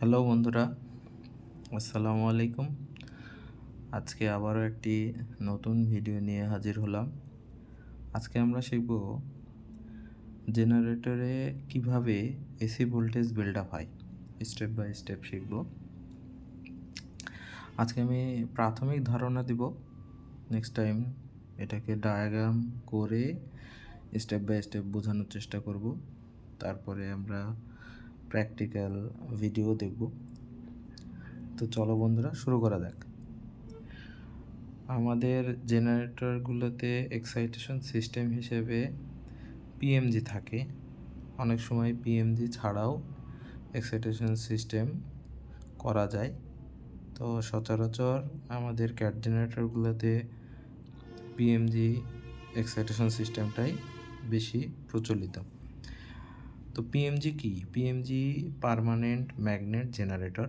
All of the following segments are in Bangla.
হ্যালো বন্ধুরা, আসসালামু আলাইকুম। আজকে আবারও একটি নতুন ভিডিও নিয়ে হাজির হলাম। আজকে আমরা শিখব জেনারেটরে কিভাবে এসি ভোল্টেজ বিল্ড আপ হয়, স্টেপ বাই স্টেপ শিখব। আজকে আমি প্রাথমিক ধারণা দিব, নেক্সট টাইম এটাকে ডায়াগ্রাম করে স্টেপ বাই স্টেপ বোঝানোর চেষ্টা করব। তারপরে আমরা প্র্যাকটিক্যাল ভিডিও দেখব। তো চলো বন্ধুরা, শুরু করা যাক। আমাদের জেনারেটরগুলোতে এক্সাইটেশন সিস্টেম হিসেবে পিএমজি থাকে। অনেক সময় পিএমজি ছাড়াও এক্সাইটেশন সিস্টেম করা যায়। তো সচরাচর আমাদের ক্যাট জেনারেটরগুলোতে পিএমজি এক্সাইটেশন সিস্টেমটাই বেশি প্রচলিত। তো পিএমজি কি? PMG permanent magnet generator.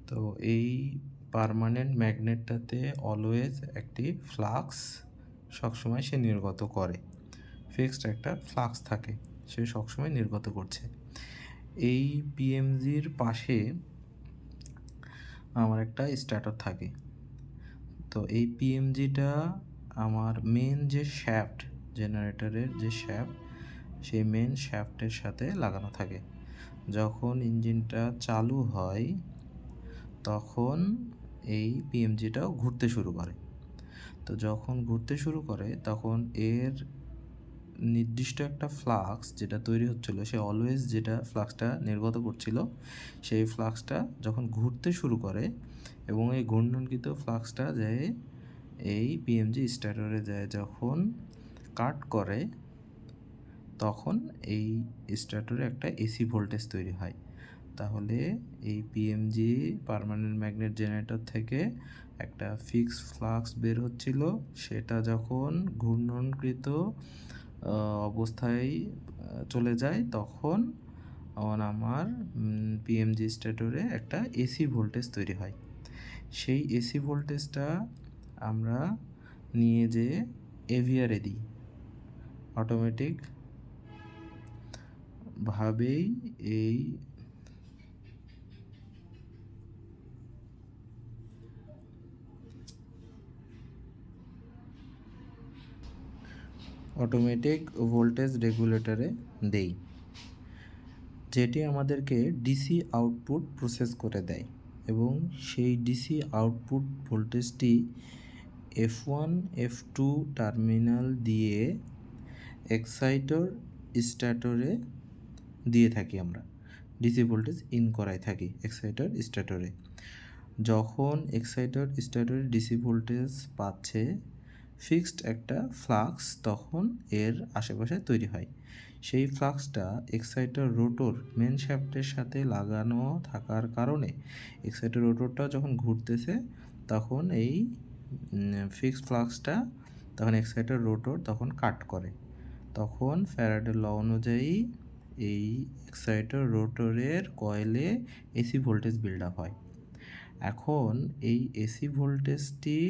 তো এই পার্মানেন্ট ম্যাগনেটটাতে অলওয়েজ একটি ফ্লাক্স সবসময় সে নির্গত করে, ফিক্সড একটা ফ্লাক্স থাকে, সে সবসময় নির্গত করছে। এই পিএমজির পাশে আমার একটা স্ট্যাটর থাকে। তো এই পিএমজিটা আমার মেন যে শ্যাফট, জেনারেটরের যে শ্যাফট, সেই মেন শ্যাফটের সাথে লাগানো থাকে। যখন ইঞ্জিনটা চালু হয় তখন এই পিএমজিটাও ঘুরতে শুরু করে। তো যখন ঘুরতে শুরু করে তখন এর নির্দিষ্ট একটা ফ্লাক্স যেটা তৈরি হচ্ছিল, সে অলওয়েজ যেটা ফ্লাক্সটা নির্গত করছিল, সেই ফ্লাক্সটা যখন ঘুরতে শুরু করে এবং এই ঘূর্ণনকৃত ফ্লাক্সটা যায় এই পিএমজি স্টার্টারে যায়, যখন কাট করে তখন এই স্টার্টারে একটা এসি ভোল্টেজ তৈরি হয়। তাহলে এই পিএমজি পার্মানেন্ট ম্যাগনেট জেনারেটর থেকে একটা ফিক্সড ফ্লাক্স বের হচ্ছিল, সেটা যখন ঘূর্ণনকৃত অবস্থায় চলে যায় তখন আমার পিএমজি স্টেটরে একটা এসি ভোল্টেজ তৈরি হয়। সেই এসি ভোল্টেজটা আমরা নিয়ে যেয়ে এভিআরে দিই। অটোমেটিক ভাবেই এই অটোমেটিক ভোল্টেজ রেগুলেটরে দেই, যেটি আমাদেরকে ডিসি আউটপুট প্রসেস করে দেয় এবং সেই ডিসি আউটপুট ভোল্টেজটি F1 F2 টার্মিনাল দিয়ে এক্সাইটর স্ট্যাটরে দিয়ে থাকি। আমরা ডিসি ভোল্টেজ ইন করাই থাকি এক্সাইটর স্ট্যাটরে। যখন এক্সাইটর স্ট্যাটরে ডিসি ভোল্টেজ পাচ্ছে ফিক্সড একটা ফ্লাক্স, তখন এর আশেপাশে তৈরি হয়। সেই ফ্লাক্সটা এক্সাইটর রোটর মেন শ্যাফটের সাথে লাগানো থাকার কারণে এক্সাইটর রোটরটা যখন ঘুরতেছে তখন এই ফিক্সড ফ্লাক্সটা তখন এক্সাইটর রোটর তখন কাট করে। তখন ফ্যারাডের ল অনুযায়ী এই এক্সাইটর রোটরের কয়েলে এসি ভোল্টেজ বিল্ড আপ হয়। এখন এই এসি ভোল্টেজটি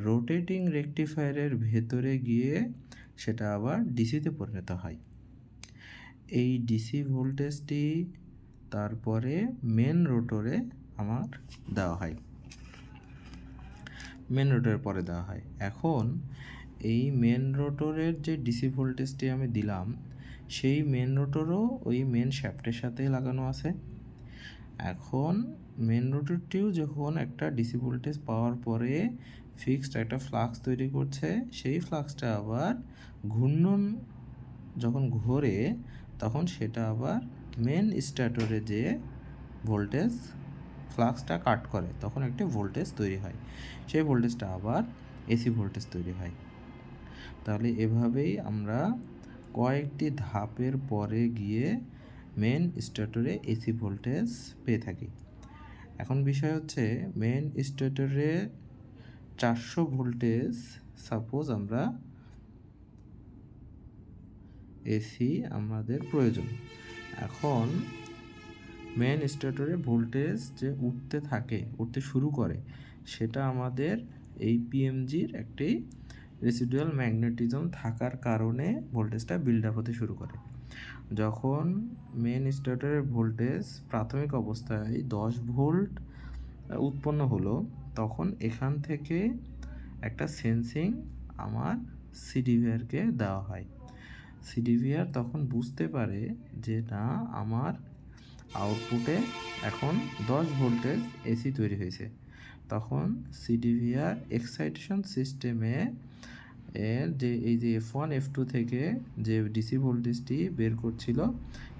রোটেটিং রেকটিফায়ারের ভেতরে গিয়ে সেটা আবার ডিসিতে পরিণত হয়। এই ডিসি ভোল্টেজটি তারপরে মেন রোটরে আমার দেওয়া হয়, মেন রোটরের পরে দেওয়া হয়। এখন এই মেন রোটরের যে ডিসি ভোল্টেজটি আমি দিলাম, সেই মেন রোটরও ওই মেন শ্যাফটের সাথেই লাগানো আছে। এখন মেন রোটরটিও যখন একটা ডিসি ভোল্টেজ পাওয়ার পরে ফিক্সড একটা ফ্লাক্স তৈরি করছে, সেই ফ্লাক্সটা আবার ঘূর্ণন যখন ঘোরে তখন সেটা আবার মেন স্ট্যাটরে যে ভোল্টেজ ফ্লাক্সটা কাট করে তখন একটি ভোল্টেজ তৈরি হয়, সেই ভোল্টেজটা আবার এসি ভোল্টেজ তৈরি হয়। তাহলে এভাবেই আমরা কয়েকটি ধাপের পরে গিয়ে মেন স্ট্যাটরে এসি ভোল্টেজ পেয়ে থাকি। এখন বিষয় হচ্ছে মেন স্ট্যাটরে 400 ভোল্টেজ সাপোজ আমরা এসি আমাদের প্রয়োজন। এখন মেন স্ট্যাটরে ভোল্টেজ যে উঠতে শুরু করে, সেটা আমাদের এই পিএমজির একটি রেসিডুয়াল ম্যাগনেটিজম থাকার কারণে ভোল্টেজটা বিল্ড আপ হতে শুরু করে। যখন মেন স্টার্টারের ভোল্টেজ প্রাথমিক অবস্থায় 10 ভোল্ট উৎপন্ন হলো, তখন এখান থেকে একটা সেন্সিং আমার সিডিভিআরকে দেওয়া হয়। সিডিভিআর তখন বুঝতে পারে যে না, আমার আউটপুটে এখন 10 ভোল্টেজ এসি তৈরি হয়েছে। তখন সিডিভিআর এক্সাইটেশন সিস্টেমে এর যে এই যে F1 F2 থেকে যে ডিসি ভোল্টেজটি বের করছিল,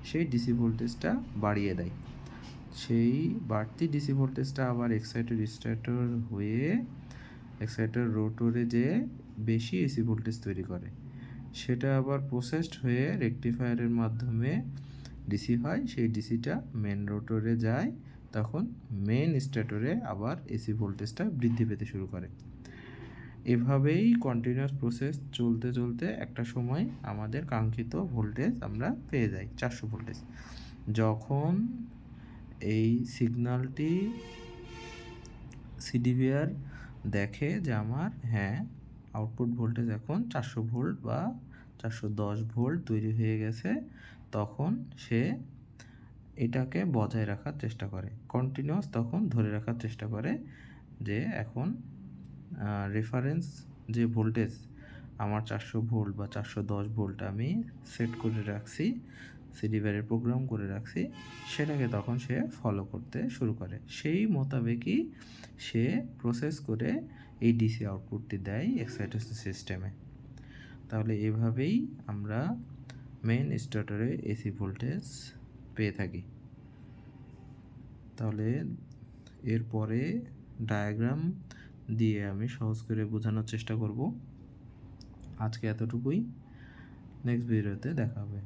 সেই ডিসি ভোল্টেজটা বাড়িয়ে দেয়। সেই বাড়তি ডিসি ভোল্টেজটা আবার এক্সাইটর হয়ে এক্সাইটর রোটরে যে বেশি এসি ভোল্টেজ তৈরি করে, সেটা আবার প্রসেসড হয়ে রেকটিফায়ারের মাধ্যমে ডিসি হয়। সেই ডিসিটা মেন রোটরে যায়, তখন মেন স্ট্যাটরে আবার এসি ভোল্টেজটা বৃদ্ধি পেতে শুরু করে। এভাবেই কন্টিনিউয়াস প্রসেস চলতে চলতে একটা সময় আমাদের কাঙ্ক্ষিত ভোল্টেজ আমরা পেয়ে যাই 400 ভোল্টেজ। যখন এই সিগন্যালটি সিডিভিআর দেখে যে আমার আউটপুট ভোল্টেজ এখন 400 ভোল্ট বা 410 ভোল্ট তৈরি হয়ে গেছে, তখন সে এটাকে বজায় রাখার চেষ্টা করে, কন্টিনিউয়াস তখন ধরে রাখার চেষ্টা করে যে এখন রেফারেন্স যে ভোল্টেজ আমার 400 ভোল্ট বা 410 ভোল্ট আমি সেট করে রাখছি, সিডিভিআরে প্রোগ্রাম করে রাখছি, সেটাকে তখন সে ফলো করতে শুরু করে। সেই মোতাবেকই সে প্রসেস করে এই ডিসি আউটপুটটি দেয় এক্সাইটেশন সিস্টেমে। তাহলে এভাবেই আমরা মেইন স্টার্টারে এসি ভোল্টেজ পেয়ে থাকি। তাহলে এরপরে ডায়াগ্রাম দিয়ে আমি সহজ করে বোঝানোর চেষ্টা করব। আজকে এতটুকুই, নেক্সট ভিডিওতে দেখা হবে।